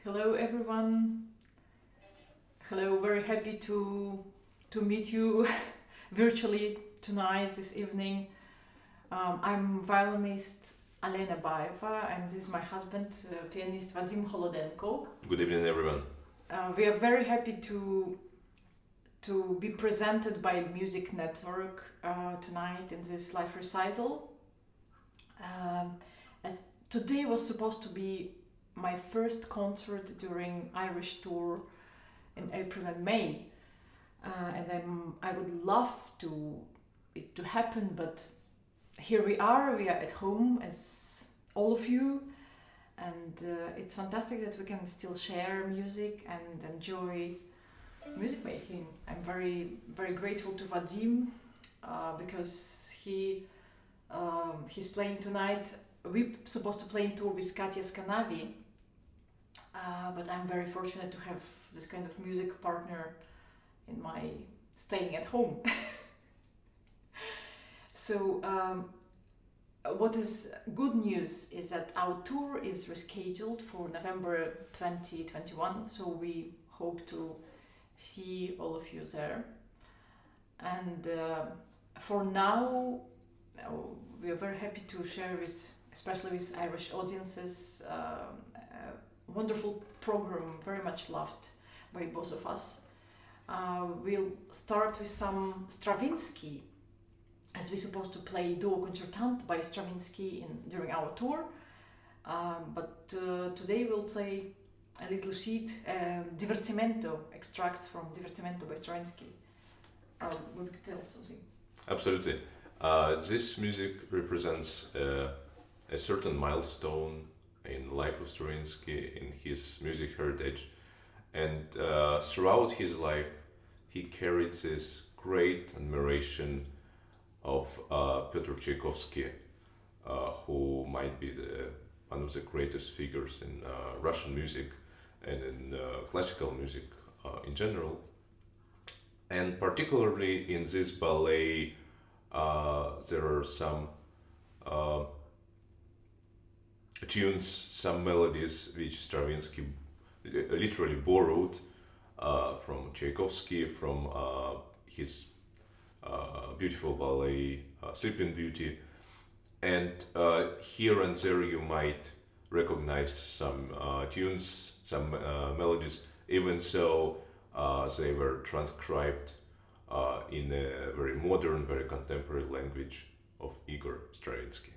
Hello everyone. Hello, very happy to meet you virtually tonight, this evening. I'm violinist Alena Baeva and this is my husband, pianist Vadym Kholodenko. Good evening, everyone. We are very happy to be presented by Music Network tonight in this live recital. As today was supposed to be my first concert during Irish tour in April and May, and I would love it to happen, but here we are at home as all of you, and it's fantastic that we can still share music and enjoy music making. I'm very, very grateful to Vadym because he's playing tonight. We're supposed to play in tour with Katia Skanavi, but I'm very fortunate to have this kind of music partner in my staying at home. So what is good news is that our tour is rescheduled for November 2021, so we hope to see all of you there. And for now, we are very happy to share especially with Irish audiences, a wonderful program, very much loved by both of us. We'll start with some Stravinsky, as we're supposed to play Duo Concertante by Stravinsky during our tour. But today we'll play a little sheet, Divertimento, extracts from Divertimento by Stravinsky. Would you tell something? Absolutely. This music represents a certain milestone in the life of Stravinsky, in his music heritage. And throughout his life, he carried this great admiration of Pyotr Tchaikovsky, who might be one of the greatest figures in Russian music and in classical music in general. And particularly in this ballet, there are some tunes, some melodies which Stravinsky literally borrowed from Tchaikovsky, from his beautiful ballet Sleeping Beauty, and here and there you might recognize some tunes, some melodies, even so they were transcribed in a very modern, very contemporary language of Igor Stravinsky.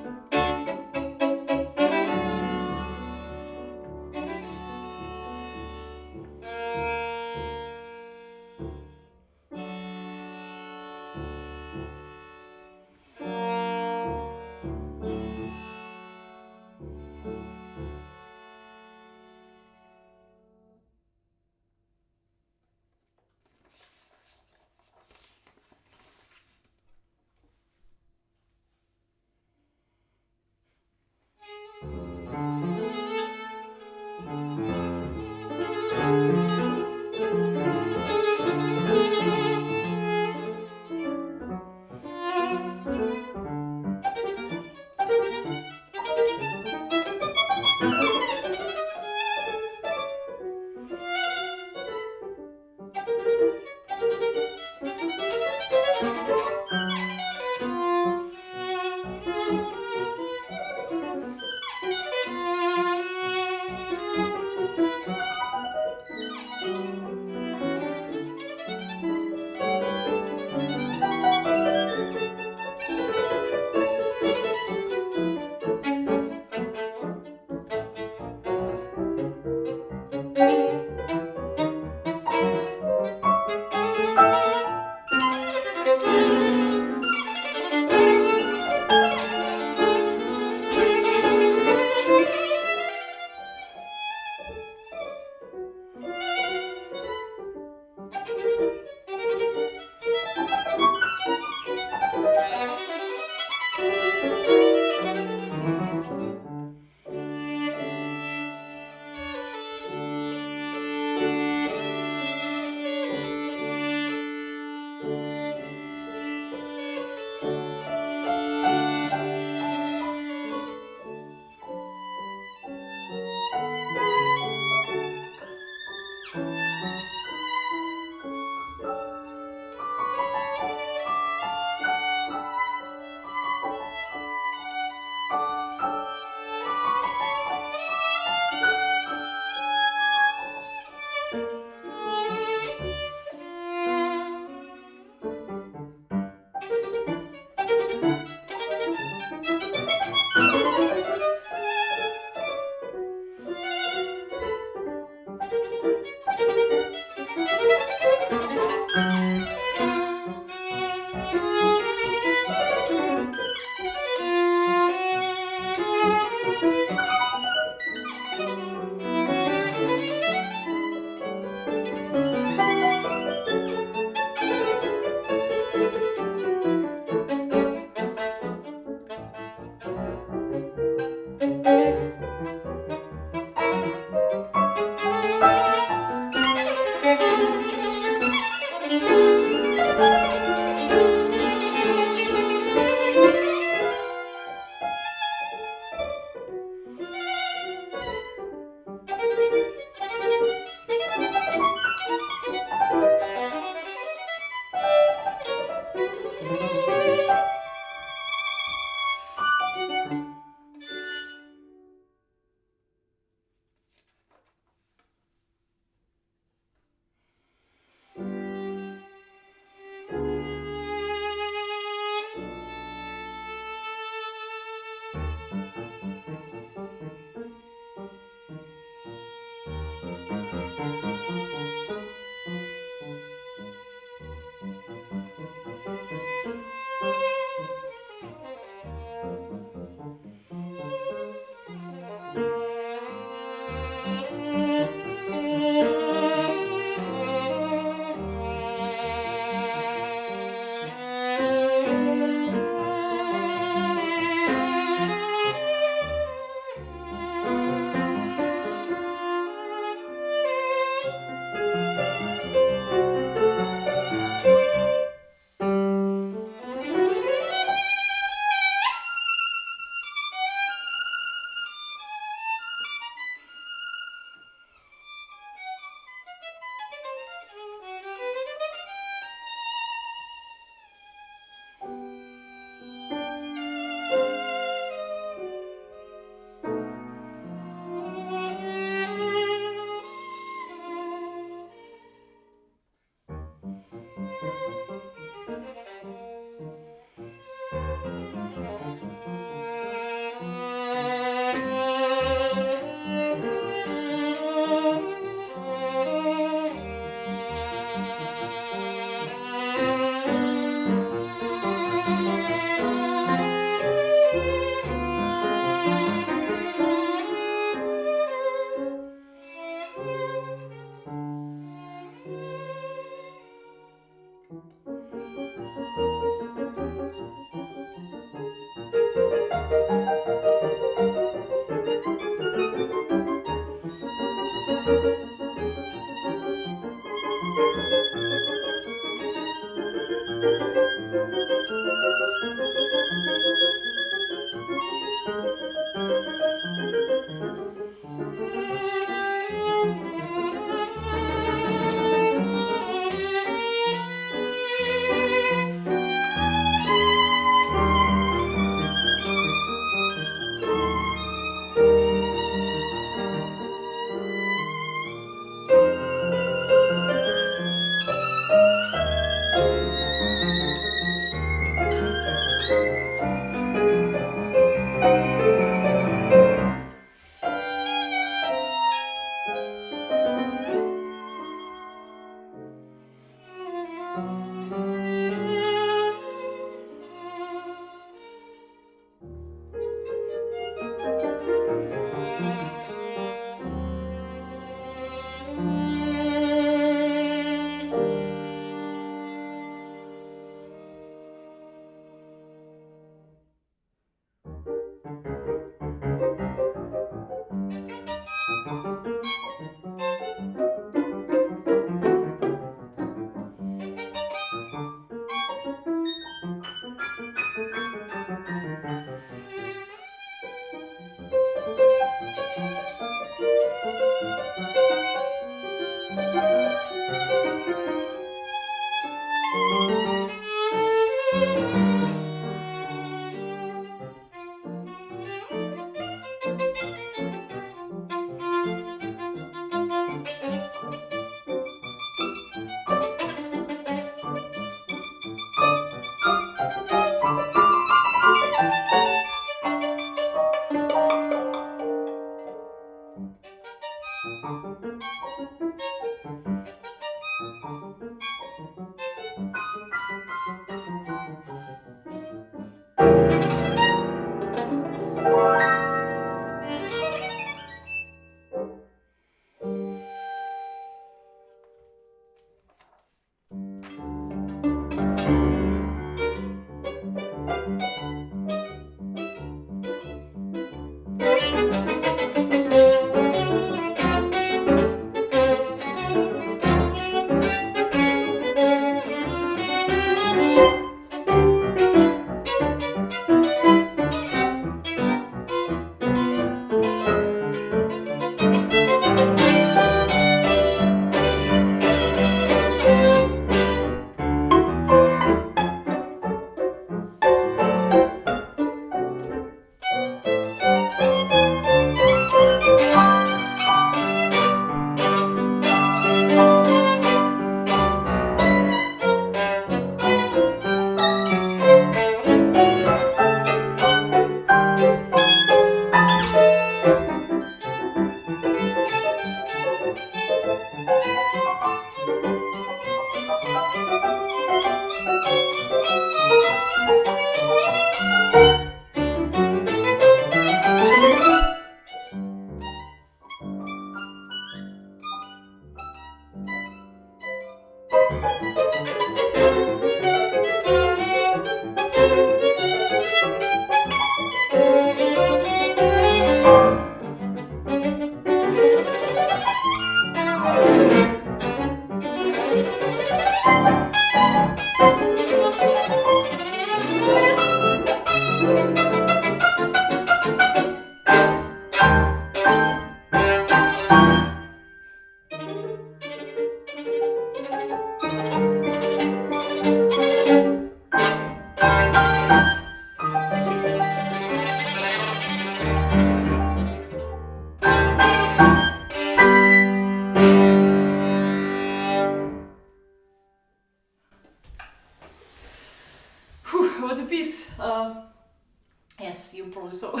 Yes, you probably so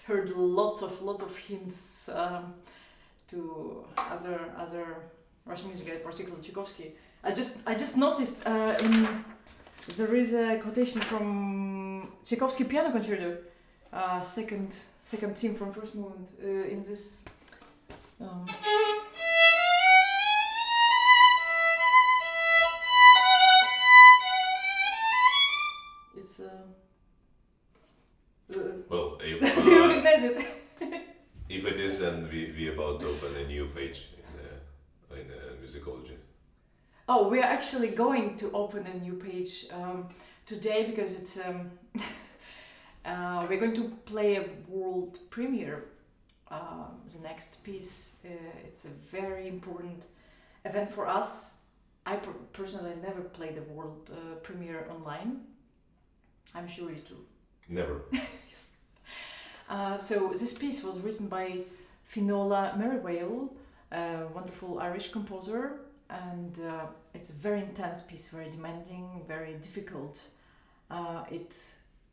heard lots of hints to other Russian music, particularly Tchaikovsky. I just noticed there is a quotation from Tchaikovsky Piano Concerto, second theme from first movement in this. Um, it's Well, if do you recognize it? if it is, then we about to open a new page in musicology. Oh, we are actually going to open a new page today because it's we're going to play a world premiere. The next piece, it's a very important event for us. I personally never played a world premiere online. I'm sure you too. Never. Yes. So this piece was written by Finola Merivale, a wonderful Irish composer, and it's a very intense piece, very demanding, very difficult. It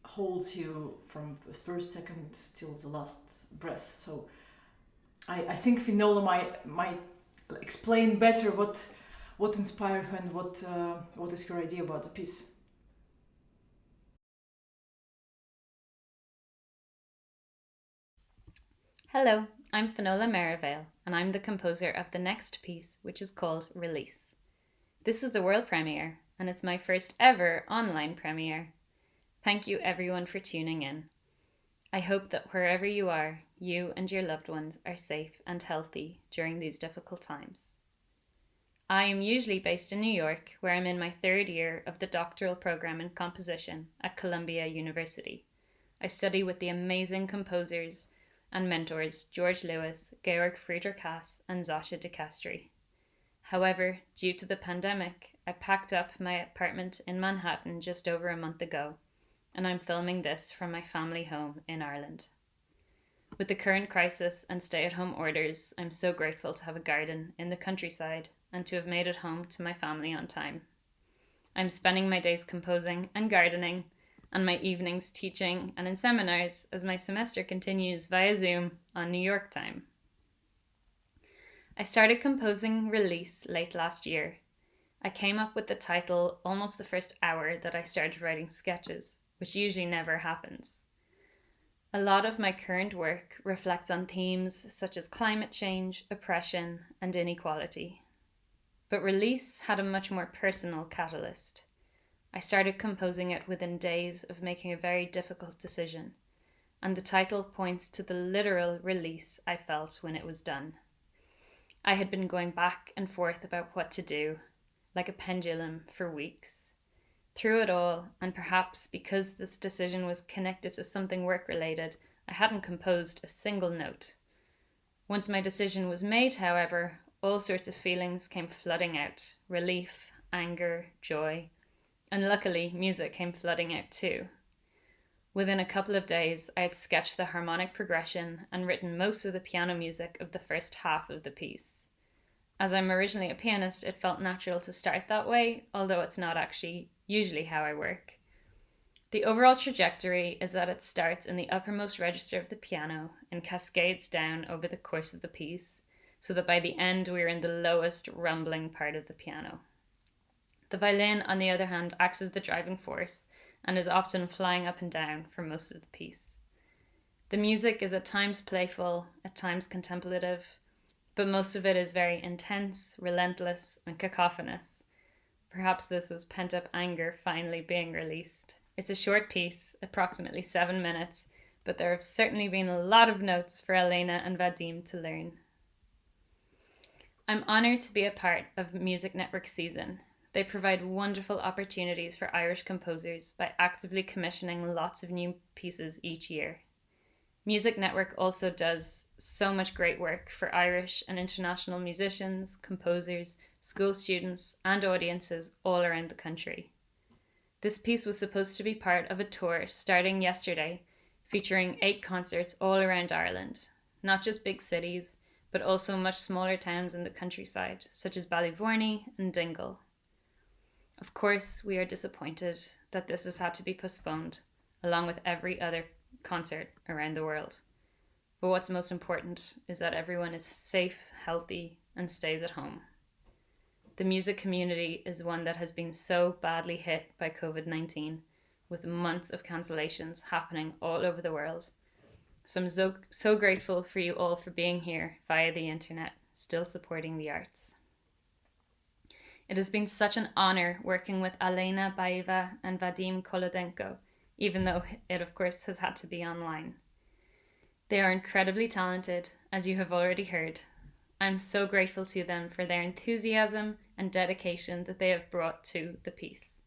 holds you from the first second till the last breath. So I think Finola might explain better what inspired her and what is her idea about the piece. Hello, I'm Finola Merivale, and I'm the composer of the next piece, which is called Release. This is the world premiere, and it's my first ever online premiere. Thank you everyone for tuning in. I hope that wherever you are, you and your loved ones are safe and healthy during these difficult times. I am usually based in New York, where I'm in my third year of the doctoral program in composition at Columbia University. I study with the amazing composers and mentors George Lewis, Georg Friedrich Haas, and Zsosha de Castri. However, due to the pandemic, I packed up my apartment in Manhattan just over a month ago, and I'm filming this from my family home in Ireland. With the current crisis and stay-at-home orders, I'm so grateful to have a garden in the countryside and to have made it home to my family on time. I'm spending my days composing and gardening, and my evenings teaching and in seminars as my semester continues via Zoom on New York time. I started composing Release late last year. I came up with the title almost the first hour that I started writing sketches, which usually never happens. A lot of my current work reflects on themes such as climate change, oppression, and inequality. But Release had a much more personal catalyst. I started composing it within days of making a very difficult decision, and the title points to the literal release I felt when it was done. I had been going back and forth about what to do, like a pendulum, for weeks. Through it all, and perhaps because this decision was connected to something work-related, I hadn't composed a single note. Once my decision was made, however, all sorts of feelings came flooding out: relief, anger, joy. And luckily, music came flooding out too. Within a couple of days, I had sketched the harmonic progression and written most of the piano music of the first half of the piece. As I'm originally a pianist, it felt natural to start that way, although it's not actually usually how I work. The overall trajectory is that it starts in the uppermost register of the piano and cascades down over the course of the piece, so that by the end we're in the lowest rumbling part of the piano. The violin, on the other hand, acts as the driving force and is often flying up and down for most of the piece. The music is at times playful, at times contemplative, but most of it is very intense, relentless, and cacophonous. Perhaps this was pent-up anger finally being released. It's a short piece, approximately 7 minutes, but there have certainly been a lot of notes for Alena and Vadym to learn. I'm honoured to be a part of Music Network Season. They provide wonderful opportunities for Irish composers by actively commissioning lots of new pieces each year. Music Network also does so much great work for Irish and international musicians, composers, school students, and audiences all around the country. This piece was supposed to be part of a tour starting yesterday, featuring 8 concerts all around Ireland, not just big cities, but also much smaller towns in the countryside, such as Ballyvourney and Dingle. Of course, we are disappointed that this has had to be postponed. along with every other concert around the world. But what's most important is that everyone is safe, healthy, and stays at home. The music community is one that has been so badly hit by COVID-19, with months of cancellations happening all over the world. So I'm so grateful for you all for being here via the internet, still supporting the arts. It has been such an honor working with Alena Baeva and Vadym Kholodenko, even though it of course has had to be online. They are incredibly talented, as you have already heard. I'm so grateful to them for their enthusiasm and dedication that they have brought to the piece.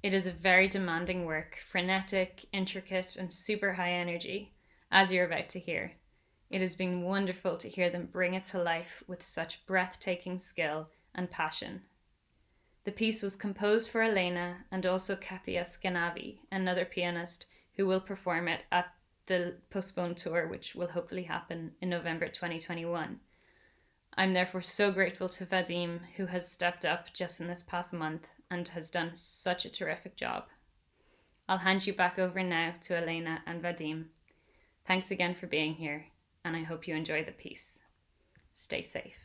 It is a very demanding work, frenetic, intricate, and super high energy, as you're about to hear. It has been wonderful to hear them bring it to life with such breathtaking skill and passion. The piece was composed for Alena and also Katia Skanavi, another pianist who will perform it at the postponed tour, which will hopefully happen in November 2021. I'm therefore so grateful to Vadym, who has stepped up just in this past month and has done such a terrific job. I'll hand you back over now to Alena and Vadym. Thanks again for being here, and I hope you enjoy the piece. Stay safe.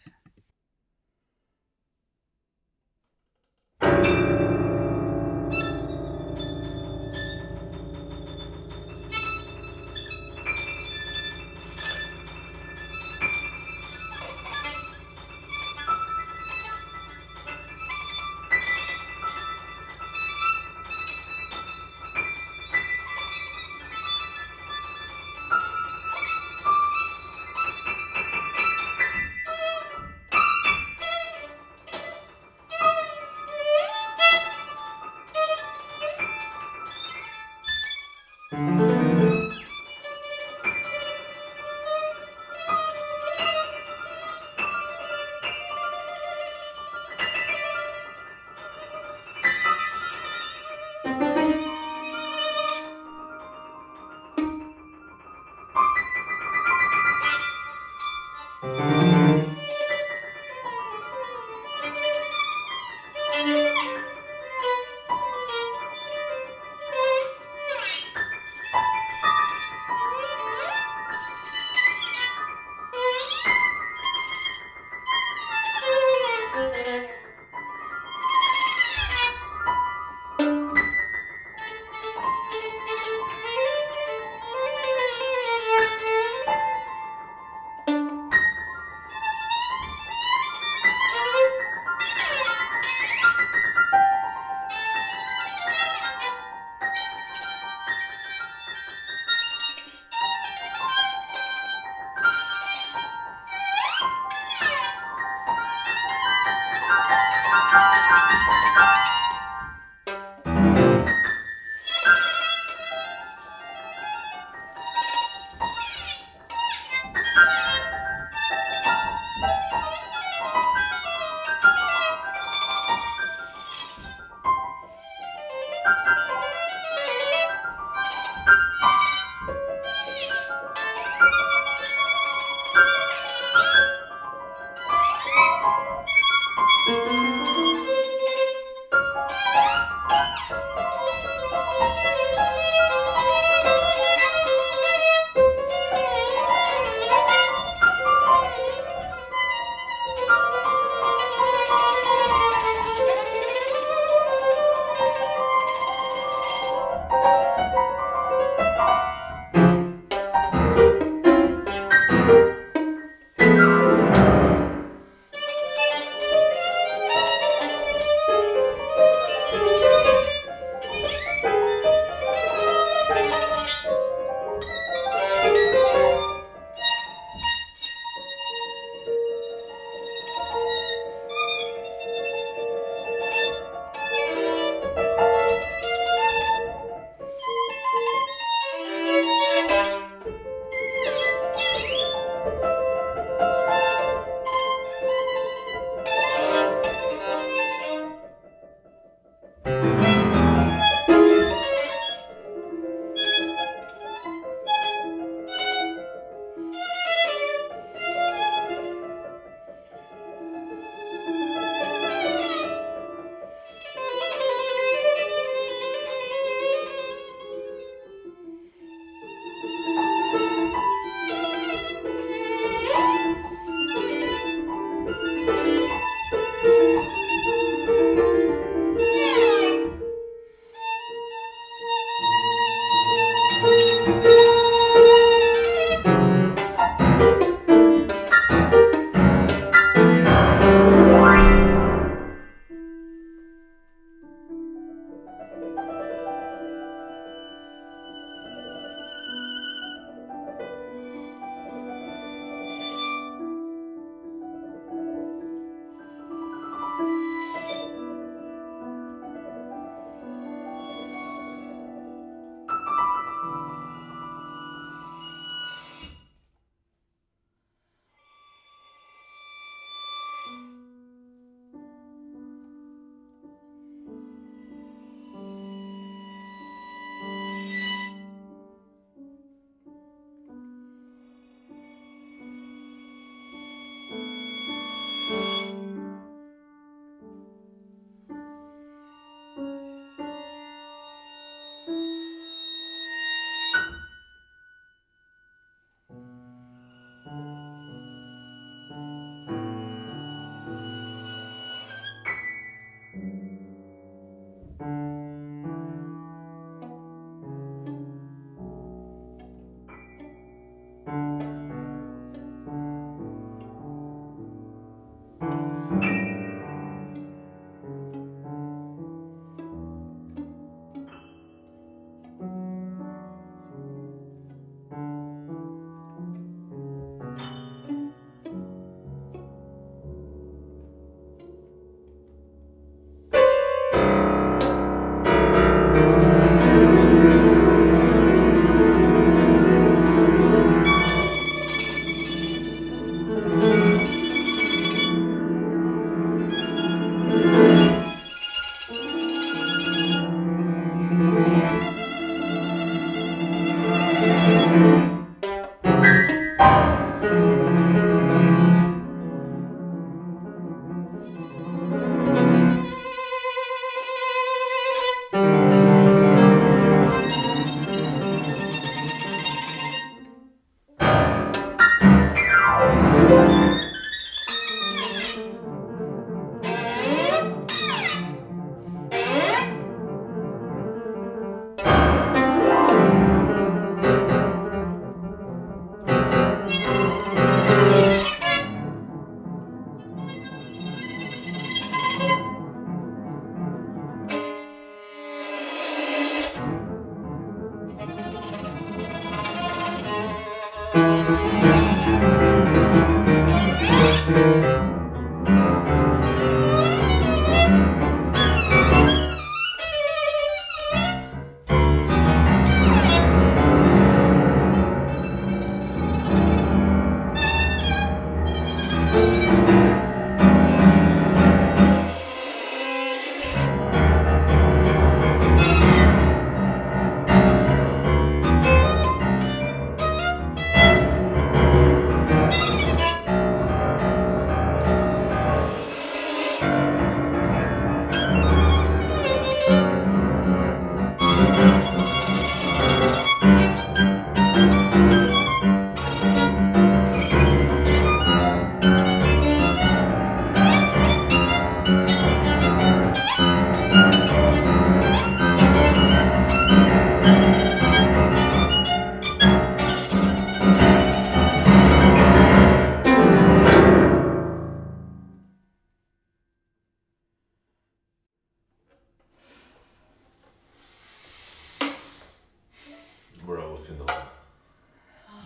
Finola,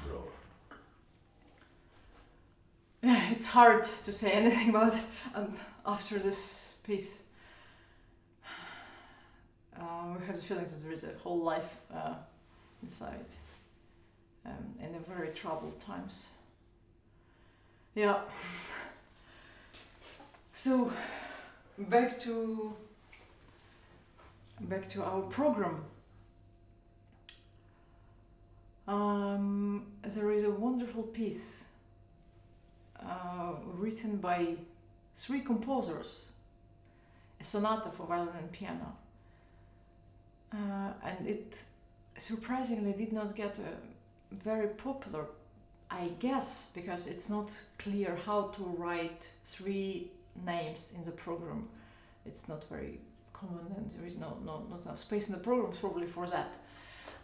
bro? Yeah, it's hard to say anything about after this piece. We have the feeling that there is a whole life inside, in a very troubled times. Yeah. So back to our program. There is a wonderful piece written by 3 composers, a sonata for violin and piano, and it surprisingly did not get a very popular, I guess, because it's not clear how to write 3 names in the program. It's not very common, and there is not enough space in the programs probably for that.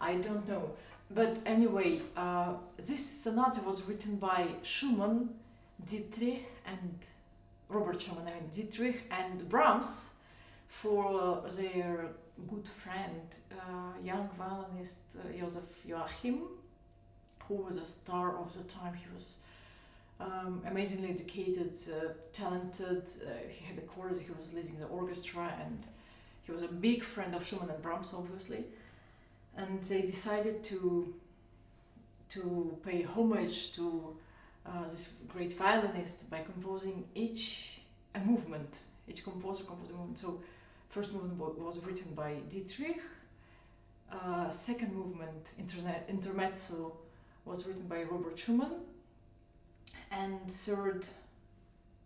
I don't know. But anyway, this sonata was written by Schumann, Dietrich and Robert Schumann, Dietrich and Brahms, for their good friend, young violinist Joseph Joachim, who was a star of the time. He was amazingly educated, talented. He had a chord, he was leading the orchestra, and he was a big friend of Schumann and Brahms, obviously. And they decided to pay homage to this great violinist by composing each movement. Each composer composed a movement. So, first movement was written by Dietrich. Second movement, Intermezzo, was written by Robert Schumann. And third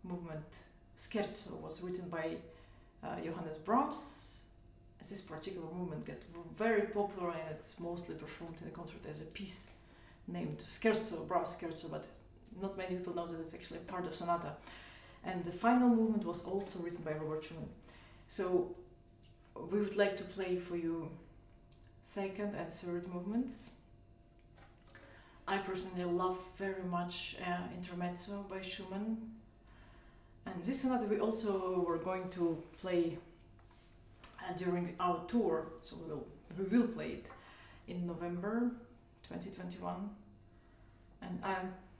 movement, Scherzo, was written by Johannes Brahms. This particular movement got very popular, and it's mostly performed in the concert as a piece named Scherzo, Brahms Scherzo, but not many people know that it's actually a part of sonata. And the final movement was also written by Robert Schumann. So we would like to play for you second and third movements. I personally love very much Intermezzo by Schumann. And this sonata we also were going to play during our tour, so we will play it in November 2021. And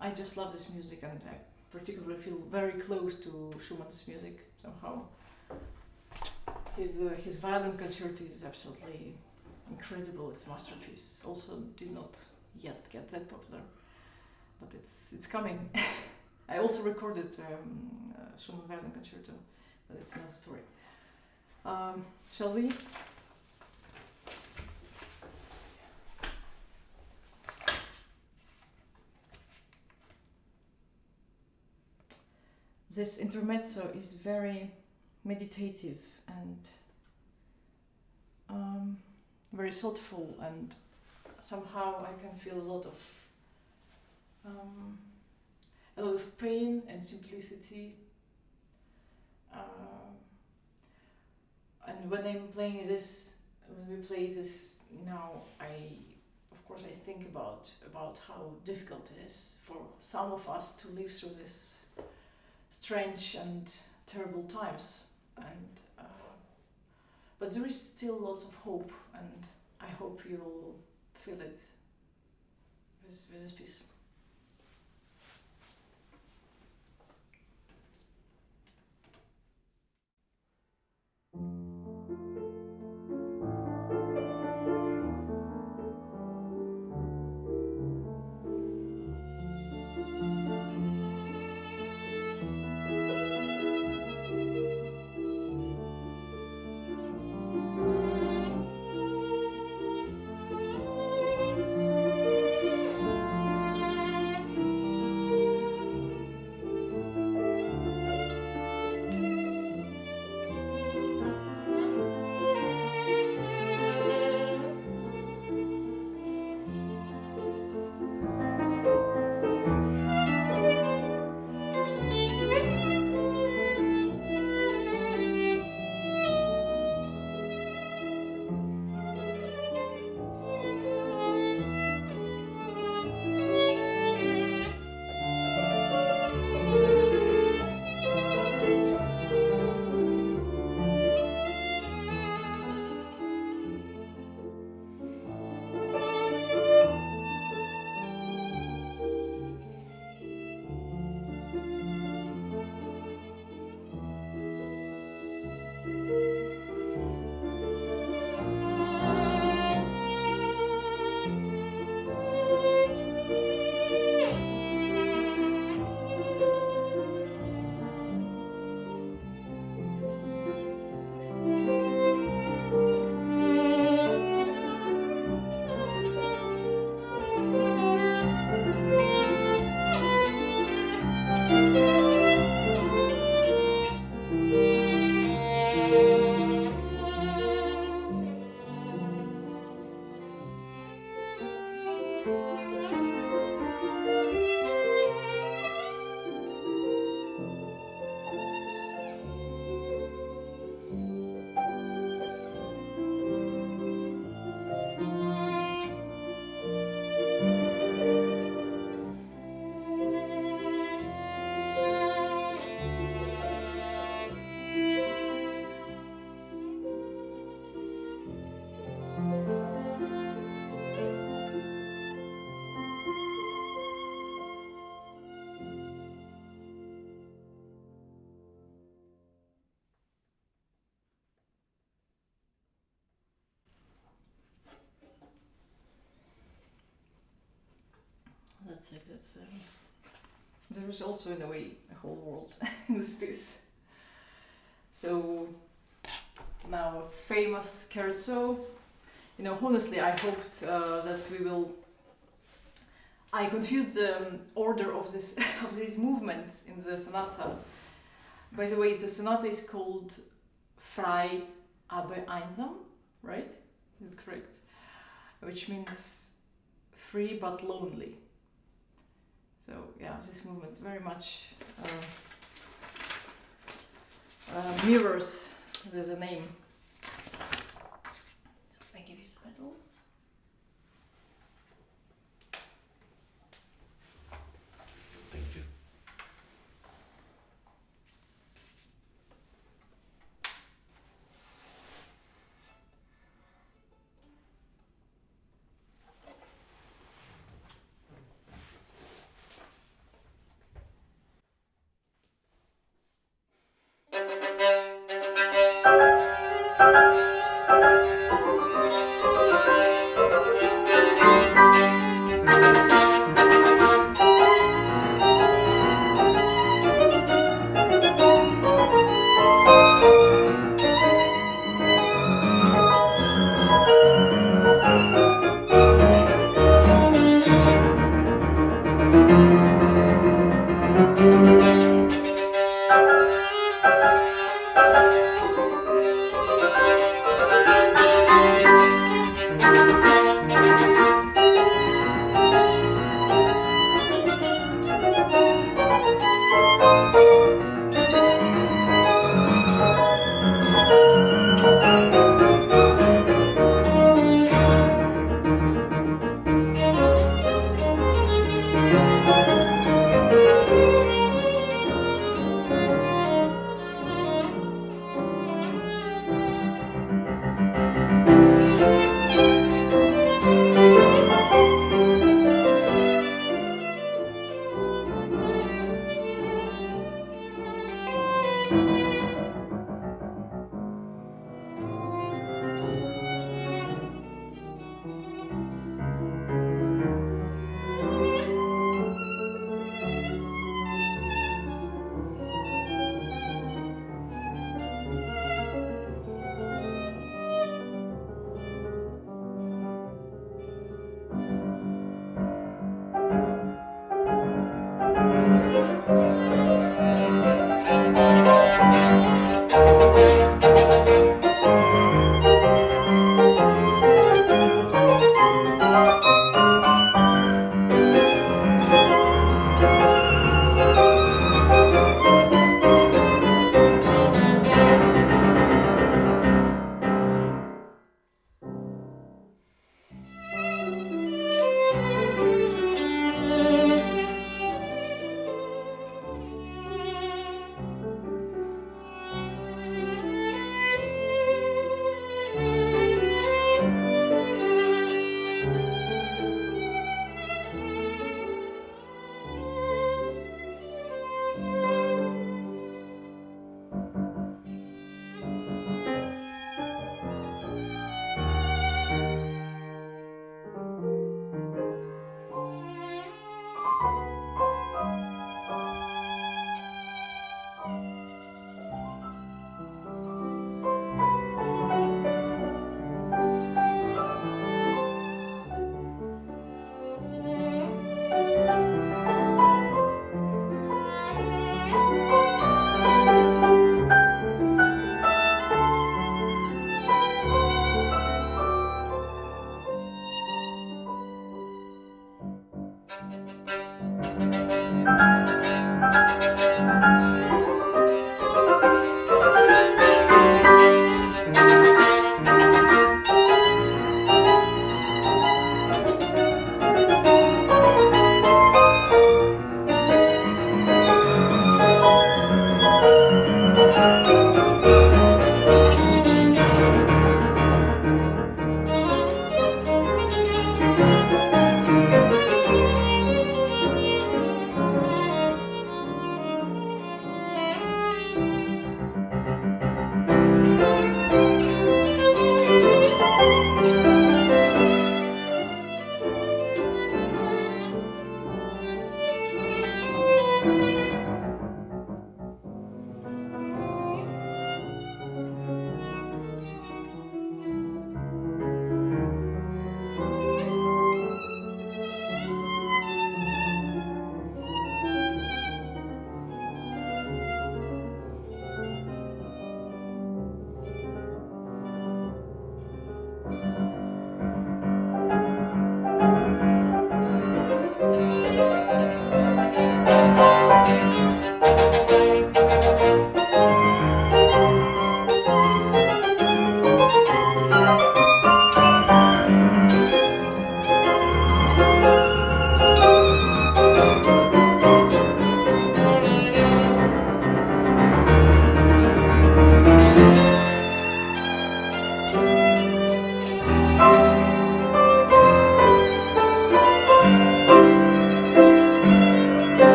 I just love this music, and I particularly feel very close to Schumann's music somehow. His violin concerto is absolutely incredible. It's a masterpiece. Also did not yet get that popular, but it's coming. I also recorded Schumann violin concerto, but it's another story. Shall we? This intermezzo is very meditative and very thoughtful, and somehow I can feel a lot of pain and simplicity. And when I'm playing this, when we play this now, of course I think about how difficult it is for some of us to live through this strange and terrible times, and but there is still lots of hope, and I hope you'll feel it with this piece. that's it. There is also, in a way, a whole world in this piece. So now, famous scherzo. Honestly, I hoped that we will. I confused the order of this of these movements in the sonata. By the way, the sonata is called Frei aber einsam, right? Is it correct? Which means free but lonely. So yeah, this movement very much mirrors the name. So I give you the pedal. Thank you.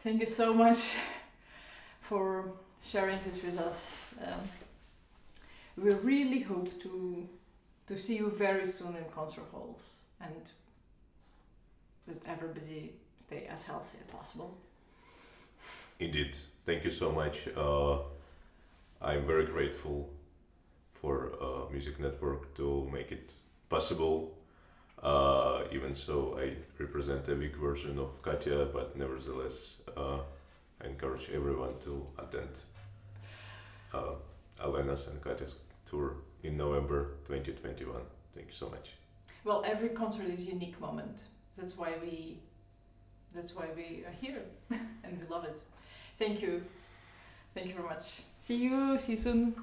Thank you so much for sharing this with us. We really hope to see you very soon in concert halls, and that everybody stay as healthy as possible. Indeed, thank you so much. I'm very grateful for Music Network to make it possible. Even so, I represent a weak version of Katia, but nevertheless, I encourage everyone to attend Alena's and Katia's tour in November 2021. Thank you so much. Well, every concert is a unique moment. That's why we are here and we love it. Thank you. Thank you very much. See you soon.